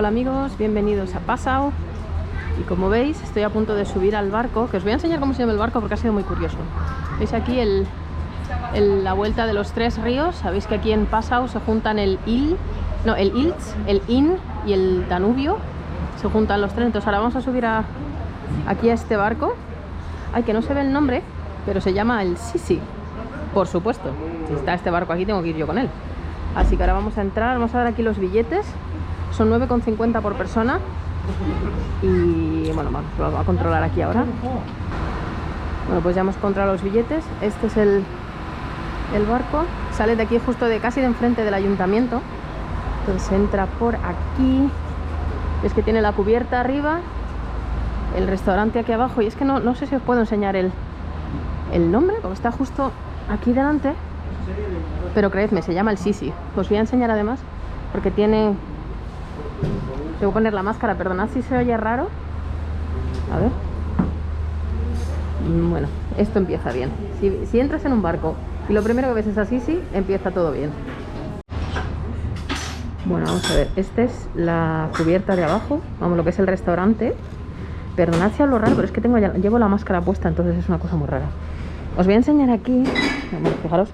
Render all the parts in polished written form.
Hola amigos, bienvenidos a Passau. Y como veis, estoy a punto de subir al barco, que os voy a enseñar cómo se llama el barco porque ha sido muy curioso. Veis aquí la vuelta de los tres ríos. Sabéis que aquí en Passau se juntan el Ilz, el Inn y el Danubio. Se juntan los tres, entonces ahora vamos a subir aquí a este barco. Ay, que no se ve el nombre, pero se llama el Sisi, por supuesto. Si está este barco aquí, tengo que ir yo con él. Así que ahora vamos a entrar, vamos a ver aquí los billetes. Son 9,50 por persona. Y bueno, vamos a controlar aquí ahora. Bueno, pues ya hemos controlado los billetes. Este es el barco. Sale de aquí justo casi de enfrente del ayuntamiento. Entonces entra por aquí. Es que tiene la cubierta arriba, el restaurante aquí abajo. Y es que no sé si os puedo enseñar el nombre, porque está justo aquí delante. Pero creedme, se llama el Sisi. Os voy a enseñar además, porque tiene... Tengo que poner la máscara, perdonad si se oye raro. A ver. Bueno, esto empieza bien. Si entras en un barco y lo primero que ves es a Sisi, empieza todo bien. Bueno, vamos a ver. Esta es la cubierta de abajo. Vamos, lo que es el restaurante. Perdonad si hablo raro, pero es que llevo la máscara puesta, entonces es una cosa muy rara. Os voy a enseñar aquí. Bueno, fijaros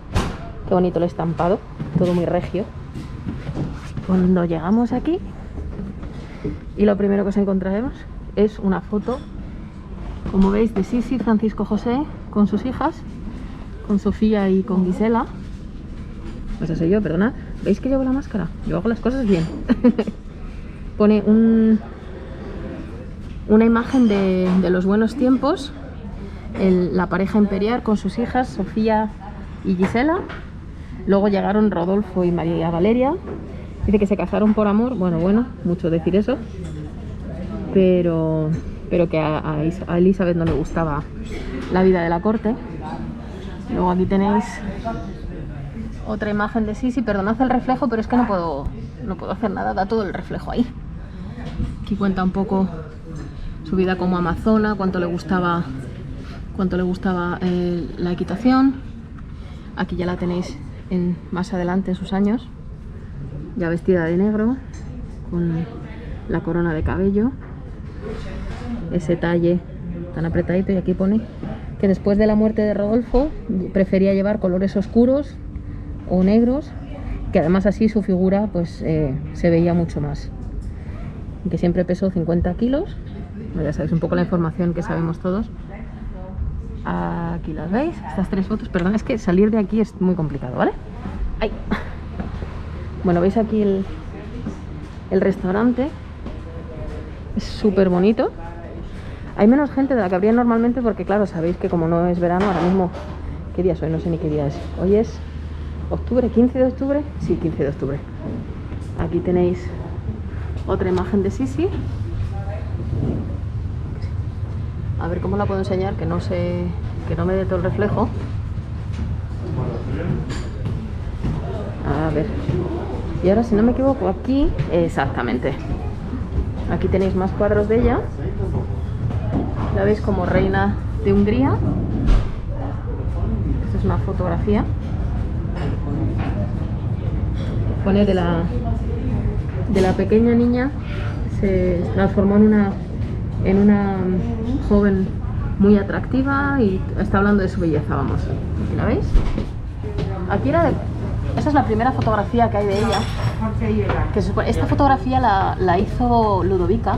qué bonito el estampado. Todo muy regio. Cuando llegamos aquí, y lo primero que os encontraremos es una foto, como veis, de Sisi, Francisco José, con sus hijas, con Sofía y con Gisela. Pues eso soy yo, perdonad. ¿Veis que llevo la máscara? Yo hago las cosas bien. Pone una imagen de los buenos tiempos, la pareja imperial con sus hijas, Sofía y Gisela. Luego llegaron Rodolfo y María Valeria. Dice que se casaron por amor. Bueno, mucho decir eso. Pero que a Elizabeth no le gustaba la vida de la corte. Luego aquí tenéis otra imagen de Sisi. Perdonad el reflejo, pero es que no puedo hacer nada. Da todo el reflejo ahí. Aquí cuenta un poco su vida como amazona, cuánto le gustaba la equitación. Aquí ya la tenéis más adelante en sus años, ya vestida de negro, con la corona de cabello, ese talle tan apretadito. Y aquí pone que después de la muerte de Rodolfo prefería llevar colores oscuros o negros, que además así su figura pues se veía mucho más, y que siempre pesó 50 kilos. Ya sabéis un poco la información que sabemos todos. Aquí las veis, estas tres fotos. Perdón, es que salir de aquí es muy complicado, ¿vale? ¡Ay! Bueno, veis aquí el restaurante. Es súper bonito. Hay menos gente de la que habría normalmente porque, claro, sabéis que como no es verano, ahora mismo... ¿Qué día es hoy? No sé ni qué día es. Hoy es octubre, 15 de octubre. Sí, 15 de octubre. Aquí tenéis otra imagen de Sisi. A ver cómo la puedo enseñar, que no me dé todo el reflejo. A ver. Y ahora, si no me equivoco, aquí, exactamente. Aquí tenéis más cuadros de ella. La veis como reina de Hungría. Esta es una fotografía. Pone de la pequeña niña, se transformó en una joven muy atractiva y está hablando de su belleza, vamos. ¿Aquí la veis? Aquí esa es la primera fotografía que hay de ella. Esta fotografía la hizo Ludovica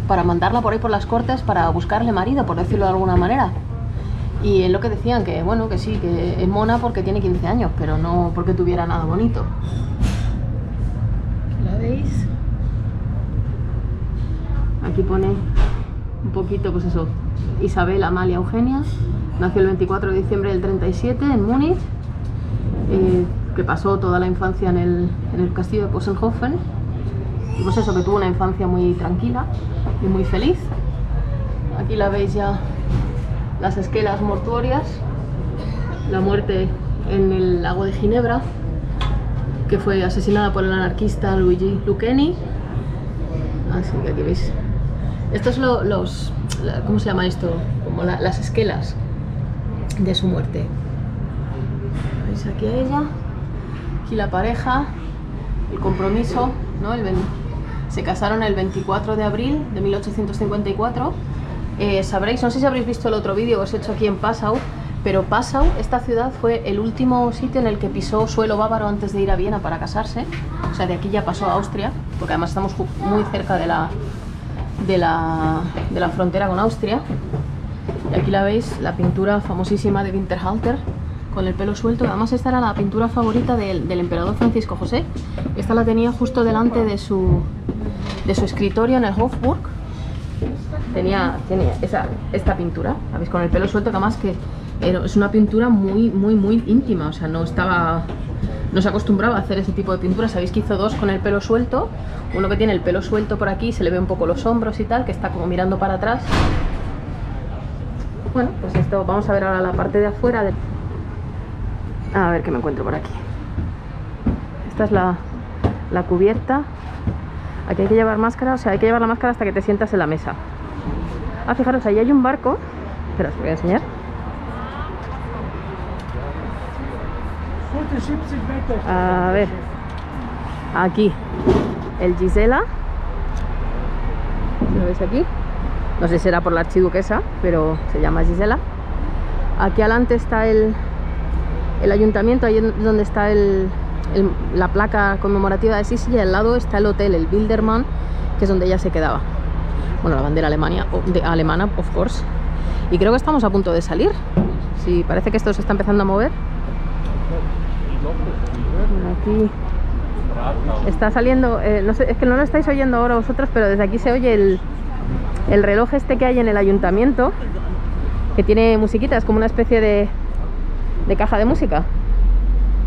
para mandarla por ahí por las cortes para buscarle marido, por decirlo de alguna manera. Y es lo que decían, que bueno, que sí, que es mona porque tiene 15 años, pero no porque tuviera nada bonito. ¿La veis? Aquí pone un poquito, pues eso, Isabel Amalia Eugenia. Nació el 24 de diciembre del 37 en Múnich, que pasó toda la infancia en el castillo de Possenhofen. Y pues eso, que tuvo una infancia muy tranquila y muy feliz. Aquí la veis ya, las esquelas mortuorias, la muerte en el lago de Ginebra, que fue asesinada por el anarquista Luigi Lucchini. Así que aquí veis. Estos ¿cómo se llama esto? Como las esquelas de su muerte. ¿Veis aquí a ella? Aquí la pareja, el compromiso, ¿no? Se casaron el 24 de abril de 1854. Sabréis, no sé si habréis visto el otro vídeo que os he hecho aquí en Passau, pero Passau, esta ciudad, fue el último sitio en el que pisó suelo bávaro antes de ir a Viena para casarse. O sea, de aquí ya pasó a Austria, porque además estamos muy cerca de la frontera con Austria. Y aquí la veis, la pintura famosísima de Winterhalter, con el pelo suelto. Además esta era la pintura favorita del emperador Francisco José. Esta la tenía justo delante de su escritorio en el Hofburg. Tenía esta pintura, ¿sabéis? Con el pelo suelto, que además que es una pintura muy íntima. O sea, no se acostumbraba a hacer ese tipo de pintura. Sabéis que hizo dos con el pelo suelto. Uno que tiene el pelo suelto por aquí, se le ve un poco los hombros y tal, que está como mirando para atrás. Bueno, pues esto, vamos a ver ahora la parte de afuera. A ver qué me encuentro por aquí. Esta es la cubierta. Aquí hay que llevar máscara, o sea, hay que llevar la máscara hasta que te sientas en la mesa. Ah, fijaros, ahí hay un barco. Espera, os voy a enseñar. A ver. Aquí. El Gisela. ¿Lo veis aquí? No sé si será por la archiduquesa, pero se llama Gisela. Aquí adelante está el ayuntamiento, ahí es donde está la placa conmemorativa de Sisi, y al lado está el hotel, el Bildermann, que es donde ella se quedaba. Bueno, la bandera alemana, of course. Y creo que estamos a punto de salir. Sí, parece que esto se está empezando a mover. Aquí está saliendo, no sé, es que no lo estáis oyendo ahora vosotros, pero desde aquí se oye el reloj este que hay en el ayuntamiento, que tiene musiquita, es como una especie de caja de música.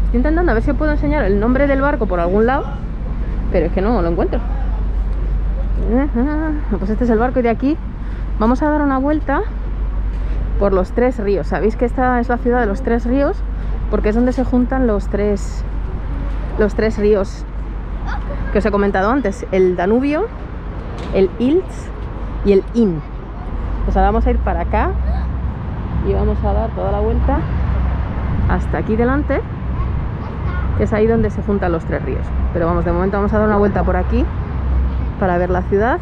Estoy intentando a ver si os puedo enseñar el nombre del barco por algún lado, pero es que no lo encuentro. Pues este es el barco, y de aquí vamos a dar una vuelta por los tres ríos. Sabéis que esta es la ciudad de los tres ríos, porque es donde se juntan los tres ríos que os he comentado antes: el Danubio, el Ilz y el Inn. Pues ahora vamos a ir para acá y vamos a dar toda la vuelta hasta aquí delante, que es ahí donde se juntan los tres ríos. Pero vamos, de momento vamos a dar una vuelta por aquí para ver la ciudad.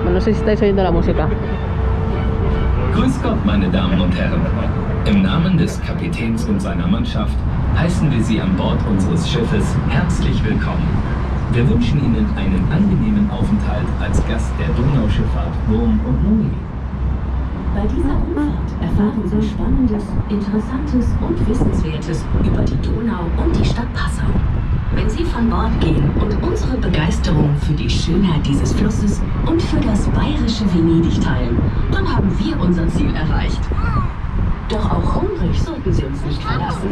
Bueno, no sé si estáis oyendo la música. Grüß Gott, meine Damen und Herren. Im Namen des Kapitäns und seiner Mannschaft heißen wir Sie an Bord unseres Schiffes herzlich willkommen. Wir wünschen Ihnen einen angenehmen Aufenthalt als Gast der Donauschifffahrt Wurm und Nui. Bei dieser Rundfahrt erfahren Sie Spannendes, Interessantes und Wissenswertes über die Donau und die Stadt Passau. Wenn Sie von Bord gehen und unsere Begeisterung für die Schönheit dieses Flusses und für das bayerische Venedig teilen, dann haben wir unser Ziel erreicht. Doch auch hungrig sollten Sie uns nicht verlassen.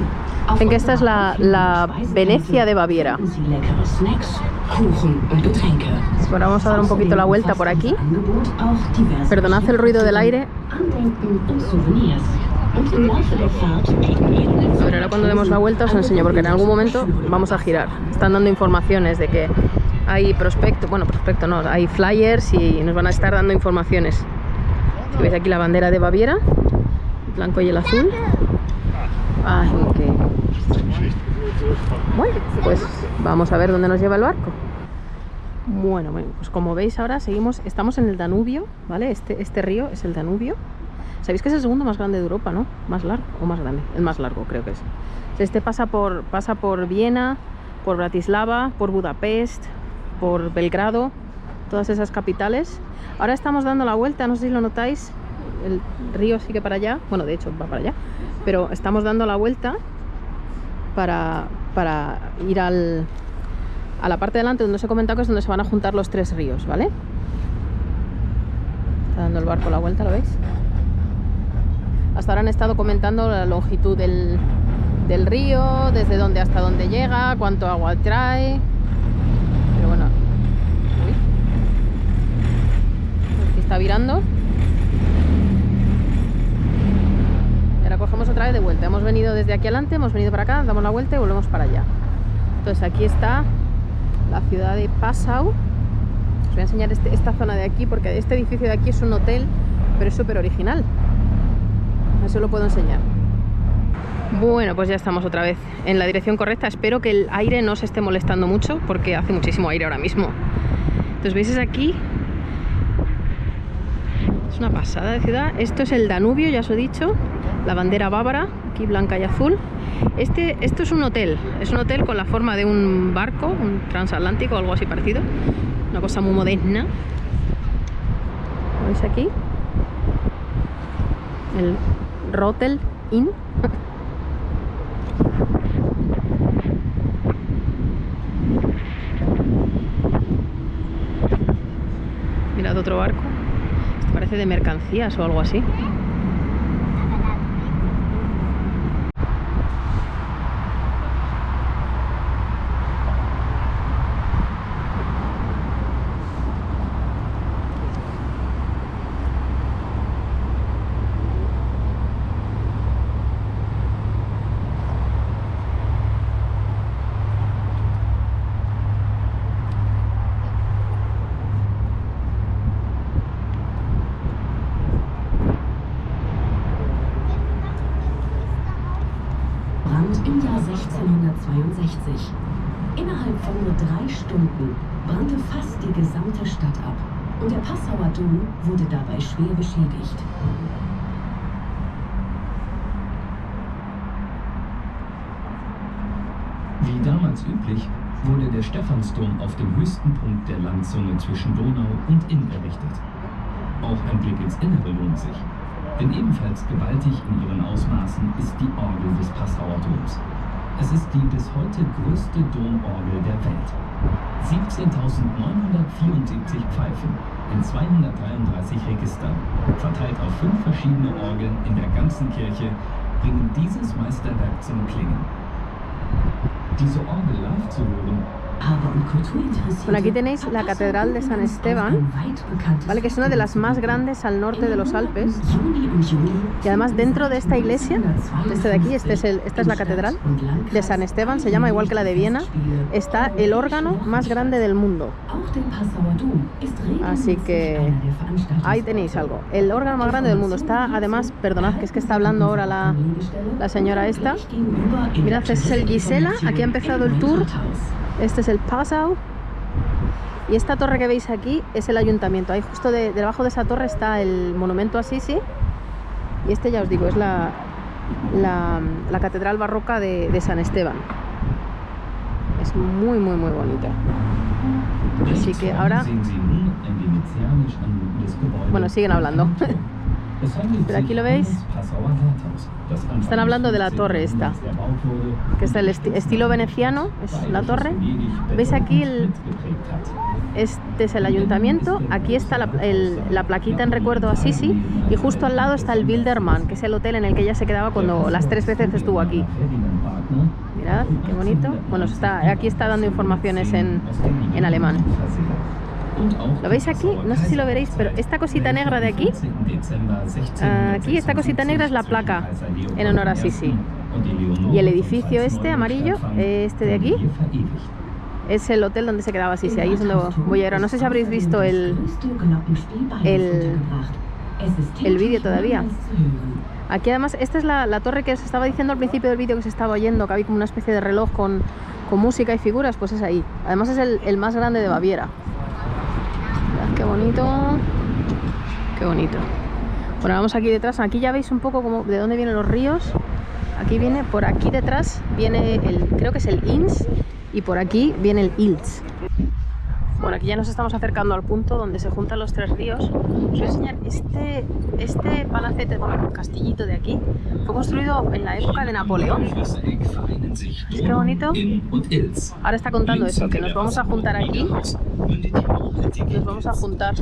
Ven que esta es la Venecia de Baviera. Sie leckere Snacks, Kuchen und Getränke. Ahora vamos a dar un poquito la vuelta por aquí. Perdonad el ruido del aire. Andenken und Souvenirs. Und im Laufe der Fahrt bieten wir A ver, ahora cuando demos la vuelta os enseño, porque en algún momento vamos a girar. Están dando informaciones de que hay prospecto no, hay flyers y nos van a estar dando informaciones. Si veis aquí la bandera de Baviera, el blanco y el azul. Ay, qué... Bueno, pues vamos a ver dónde nos lleva el barco. Bueno, pues como veis ahora estamos en el Danubio, ¿vale? Este río es el Danubio. Sabéis que es el segundo más grande de Europa, ¿no? Más largo o más grande, el más largo creo que es. Este pasa por Viena, por Bratislava, por Budapest, por Belgrado, todas esas capitales. Ahora estamos dando la vuelta, no sé si lo notáis, el río sigue para allá, bueno, de hecho va para allá, pero estamos dando la vuelta para ir a la parte de delante donde os he comentado que es donde se van a juntar los tres ríos, ¿vale? Está dando el barco la vuelta, ¿lo veis? Hasta ahora han estado comentando la longitud del río, desde dónde hasta dónde llega, cuánto agua trae. Pero bueno, aquí está virando. Y ahora cogemos otra vez de vuelta. Hemos venido desde aquí adelante, hemos venido para acá, damos la vuelta y volvemos para allá. Entonces aquí está la ciudad de Passau. Os voy a enseñar esta zona de aquí, porque este edificio de aquí es un hotel, pero es súper original. Eso lo puedo enseñar. Bueno, pues ya estamos otra vez en la dirección correcta. Espero que el aire no se esté molestando mucho porque hace muchísimo aire ahora mismo. Entonces, ¿veis? Es aquí. Es una pasada de ciudad. Esto es el Danubio, ya os he dicho. La bandera bávara, aquí blanca y azul. Esto es un hotel. Es un hotel con la forma de un barco, un transatlántico o algo así parecido. Una cosa muy moderna. ¿Lo veis aquí? El Rotel Inn. Mirad otro barco. Esto parece de mercancías o algo así. Im Jahr 1662. Innerhalb von nur 3 Stunden brannte fast die gesamte Stadt ab und der Passauer Dom wurde dabei schwer beschädigt. Wie damals üblich, wurde der Stephansdom auf dem höchsten Punkt der Landzunge zwischen Donau und Inn errichtet. Auch ein Blick ins Innere lohnt sich. Denn ebenfalls gewaltig in ihren Ausmaßen ist die Orgel des Passauer Doms. Es ist die bis heute größte Domorgel der Welt. 17.974 Pfeifen in 233 Registern, verteilt auf 5 verschiedene Orgeln in der ganzen Kirche, bringen dieses Meisterwerk zum Klingen. Diese Orgel live zu hören. Bueno, aquí tenéis la Catedral de San Esteban, ¿vale? Que es una de las más grandes al norte de los Alpes. Y además dentro de esta iglesia, de aquí, esta es la Catedral de San Esteban, se llama igual que la de Viena, está el órgano más grande del mundo. Así que ahí tenéis algo. El órgano más grande del mundo está, además, perdonad, que es que está hablando ahora la señora esta. Mirad, este es el Gisela, aquí ha empezado el tour. Este es el Passau. Y esta torre que veis aquí es el ayuntamiento. Ahí justo debajo de esa torre está el monumento a Sisi. Y este, ya os digo, es la catedral barroca de San Esteban. Es muy, muy, muy bonita. Así que ahora... Bueno, siguen hablando. Pero aquí lo veis. Están hablando de la torre esta, que es el estilo veneciano, es la torre. ¿Veis aquí? Este es el ayuntamiento. Aquí está la plaquita en recuerdo a Sisi. Y justo al lado está el Bildermann, que es el hotel en el que ella se quedaba cuando las 3 veces estuvo aquí. Mirad, qué bonito. Bueno, aquí está dando informaciones en alemán. ¿Lo veis aquí? No sé si lo veréis, pero esta cosita negra de aquí, esta cosita negra es la placa en honor a Sisi. Y el edificio este amarillo, este de aquí, es el hotel donde se quedaba Sisi. Ahí es donde voy a ir. No sé si habréis visto el vídeo todavía. Aquí además, esta es la torre que os estaba diciendo al principio del vídeo, que se estaba oyendo, que había como una especie de reloj con música y figuras, pues es ahí. Además es el más grande de Baviera. Qué bonito, qué bonito. Bueno, vamos aquí detrás. Aquí ya veis un poco como de dónde vienen los ríos. Aquí viene, por aquí detrás viene creo que es el Inns, y por aquí viene el Ilz. Bueno, aquí ya nos estamos acercando al punto donde se juntan los 3 ríos. Os voy a enseñar este palacete, bueno, castillito de aquí. Fue construido en la época de Napoleón. Qué bonito. Ahora está contando eso, que nos vamos a juntar aquí. Nos vamos a juntar.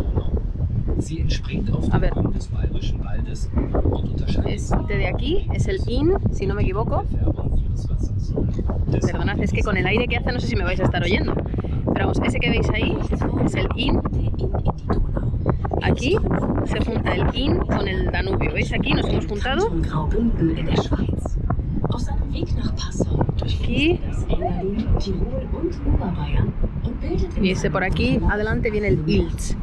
A ver, este de aquí es el Inn, si no me equivoco. Perdonad, es que con el aire que hace no sé si me vais a estar oyendo. Pero vamos, ese que veis ahí es el Inn. Aquí se junta el Inn con el Danubio. ¿Veis? Aquí nos hemos juntado. Aquí. Y ese por aquí, adelante viene el Ilz.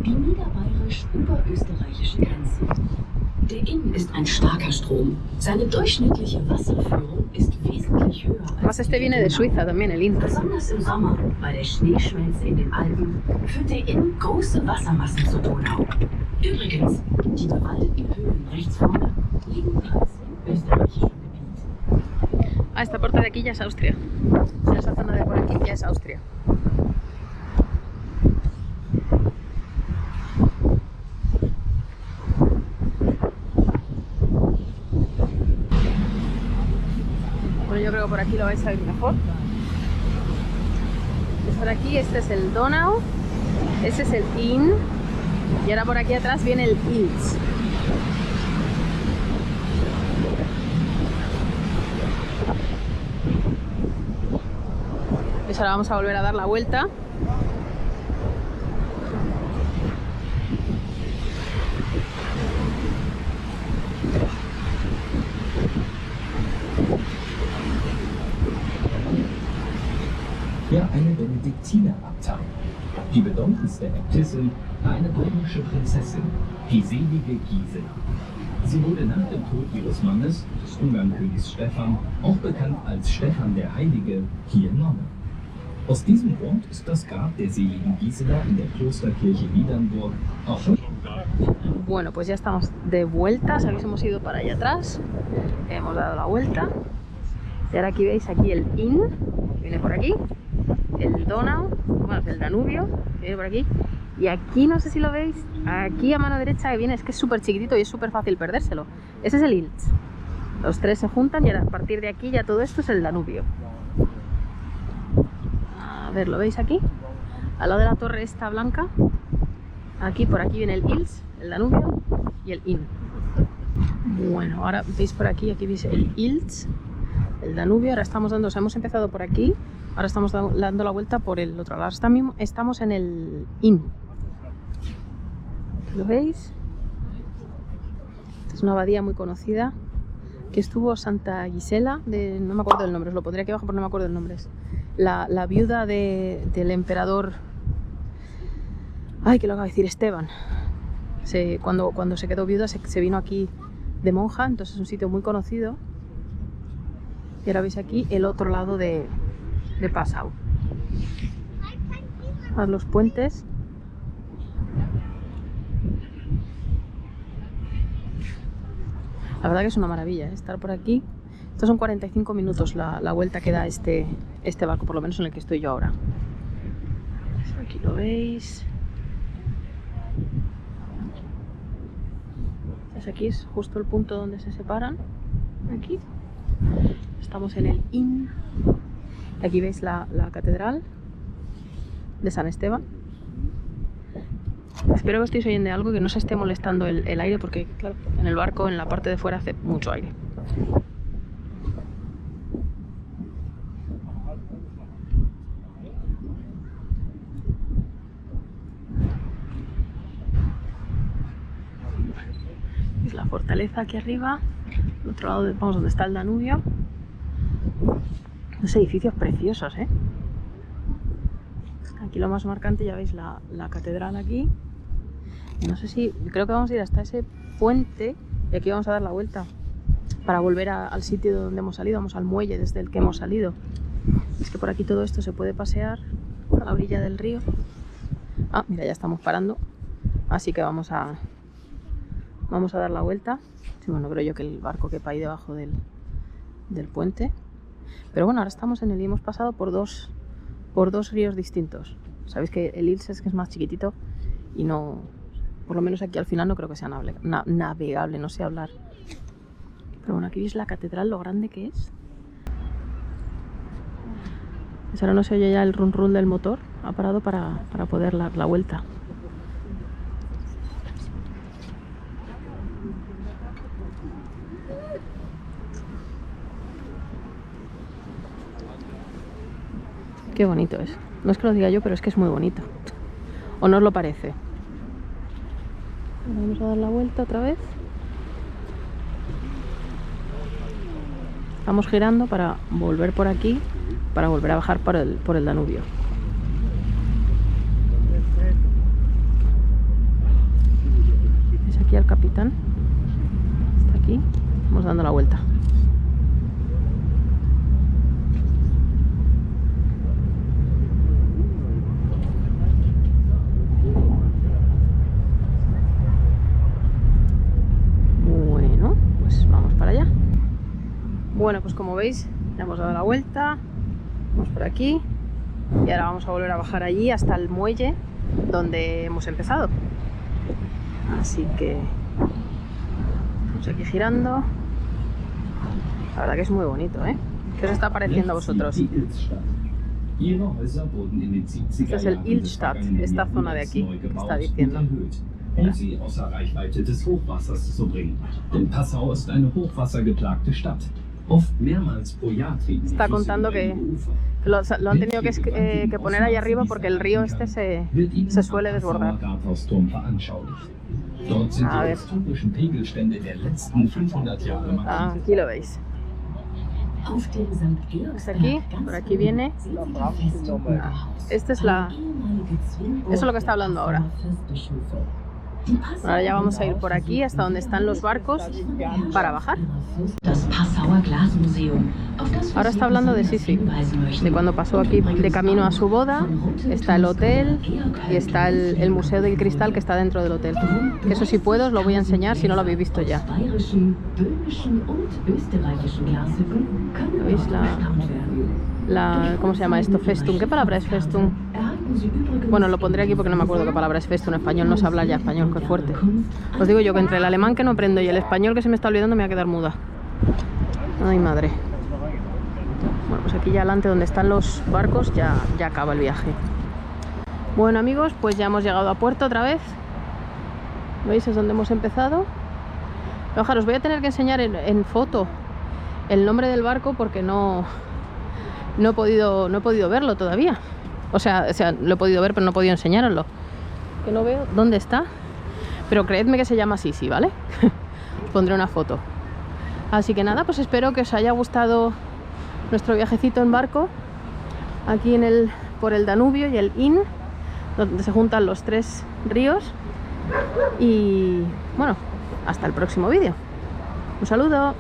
Der Inn ist ein starker Strom. Seine durchschnittliche Wasserführung ist wesentlich höher als Además este viene de Suiza también, el Inn. Besonders im Sommer, bei der Schneeschmelze in den Alpen, führt der Inn große Wassermassen zur Donau. Übrigens, die bewaldeten Höhen rechts vorne liegen bereits im österreichischen Gebiet. Ah, esta parte de aquí ya es Austria. Esa zona de por aquí ya es Austria. Bueno, yo creo que por aquí lo vais a ver mejor. Es por aquí, este es el Donau, ese es el Inn y ahora por aquí atrás viene el Ilz. Pues ahora vamos a volver a dar la vuelta. Ja, eine Benediktinerabtei. Die bedeutendste Äbtissin war eine polnische Prinzessin, die selige Gisela. Sie wurde nach dem Tod ihres Mannes, des Ungarnkönigs Stephan, auch bekannt als Stephan der Heilige, hier Nonne. Aus diesem Grund ist das Grab der seligen Gisela in der Klosterkirche Wiedernburg auch schon. Bueno, pues ya estamos de vuelta, sabéis, hemos ido para allá atrás, hemos dado la vuelta y ahora aquí veis aquí el Inn, viene por aquí, el Donau, bueno, el Danubio, viene por aquí, y aquí no sé si lo veis, aquí a mano derecha que viene, es que es súper chiquitito y es súper fácil perdérselo, ese es el Ilz. Los tres se juntan y ahora, a partir de aquí ya todo esto es el Danubio. A ver, ¿lo veis aquí? Al lado de la torre esta blanca, aquí por aquí viene el Ilz, el Danubio y el Inn. Bueno, ahora veis por aquí, aquí veis el Ilz, el Danubio, ahora estamos dando, o sea, hemos empezado por aquí, ahora estamos dando la vuelta por el otro lado, ahora mismo estamos en el Inn. ¿Lo veis? Es una abadía muy conocida, que estuvo Santa Gisela, no me acuerdo del nombre, os lo pondré aquí abajo pero no me acuerdo del nombre, es la viuda del emperador, ay, que lo acabo de decir, Esteban. Cuando se quedó viuda se vino aquí de monja, entonces es un sitio muy conocido. Y ahora veis aquí el otro lado de Passau. A los puentes. La verdad que es una maravilla, ¿eh? Estar por aquí. Estos son 45 minutos la vuelta que da este barco, por lo menos en el que estoy yo ahora. Aquí lo veis. Aquí es justo el punto donde se separan. Aquí estamos en el Inn. Aquí veis la catedral de San Esteban. Espero que estéis oyendo algo, que no se esté molestando el aire, porque claro, en el barco, en la parte de fuera, hace mucho aire. Es la fortaleza aquí arriba, al otro lado, vamos, donde está el Danubio. Unos edificios preciosos, ¿eh? Aquí lo más marcante, ya veis la catedral aquí. No sé si, creo que vamos a ir hasta ese puente y aquí vamos a dar la vuelta para volver al sitio de donde hemos salido, vamos al muelle desde el que hemos salido. Es que por aquí todo esto se puede pasear a la orilla del río. Ah, mira, ya estamos parando, así que vamos a dar la vuelta. Sí, bueno, creo yo que el barco quepa ahí debajo del puente. Pero bueno, ahora estamos en el y hemos pasado por dos ríos distintos. Sabéis que el Ilz es que es más chiquitito y no, por lo menos aquí al final no creo que sea navegable, no sé hablar. Pero bueno, aquí veis la catedral, lo grande que es. Pues ahora no se oye ya el run run del motor, ha parado para poder dar la vuelta. Qué bonito es. No es que lo diga yo, pero es que es muy bonito. ¿O no os lo parece? Vamos a dar la vuelta otra vez. Estamos girando para volver por aquí, para volver a bajar por el Danubio. ¿Es aquí al capitán? aquí, vamos dando la vuelta. Bueno, pues vamos para allá. Bueno, pues como veis, ya hemos dado la vuelta, vamos por aquí y ahora vamos a volver a bajar allí hasta el muelle donde hemos empezado. Así que vamos aquí girando. La verdad que es muy bonito, ¿eh? ¿Qué os está pareciendo a vosotros? Este es el Ilstadt, esta zona de aquí, que está diciendo. Um sie außer Reichweite des Hochwassers zu bringen. Denn Passau ist eine hochwassergeplagte Stadt. Oft mehrmals pro Jahr treten Está contando que lo han tenido que poner ahí arriba porque el río este se suele desbordar. Dort sind die historischen Pegelstände der letzten 500 Jahre markiert. Aquí lo veis. Es aquí, por aquí viene. Esta es la... Eso es lo que está hablando ahora. Ahora ya vamos a ir por aquí hasta donde están los barcos para bajar. Ahora está hablando de Sisi, de cuando pasó aquí de camino a su boda. Está el hotel y está el Museo del Cristal que está dentro del hotel. Eso si puedo os lo voy a enseñar si no lo habéis visto ya. ¿Veis cómo se llama esto? Festum. ¿Qué palabra es festum? Bueno, lo pondré aquí porque no me acuerdo qué palabra es festum en español. No sé hablar ya español, qué fuerte. Os digo yo que entre el alemán que no aprendo y el español que se me está olvidando me voy a quedar muda. Ay, madre. Bueno, pues aquí ya adelante donde están los barcos ya acaba el viaje. Bueno, amigos, pues ya hemos llegado a puerto otra vez. ¿Veis? Es donde hemos empezado. Ojalá, os voy a tener que enseñar en foto el nombre del barco porque no he podido verlo todavía. O sea, lo he podido ver pero no he podido enseñaroslo. Que no veo dónde está. Pero creedme que se llama Sisi, ¿vale? Os pondré una foto. Así que nada, pues espero que os haya gustado nuestro viajecito en barco. Aquí por el Danubio y el Inn, donde se juntan los tres ríos. Y bueno, hasta el próximo vídeo. Un saludo.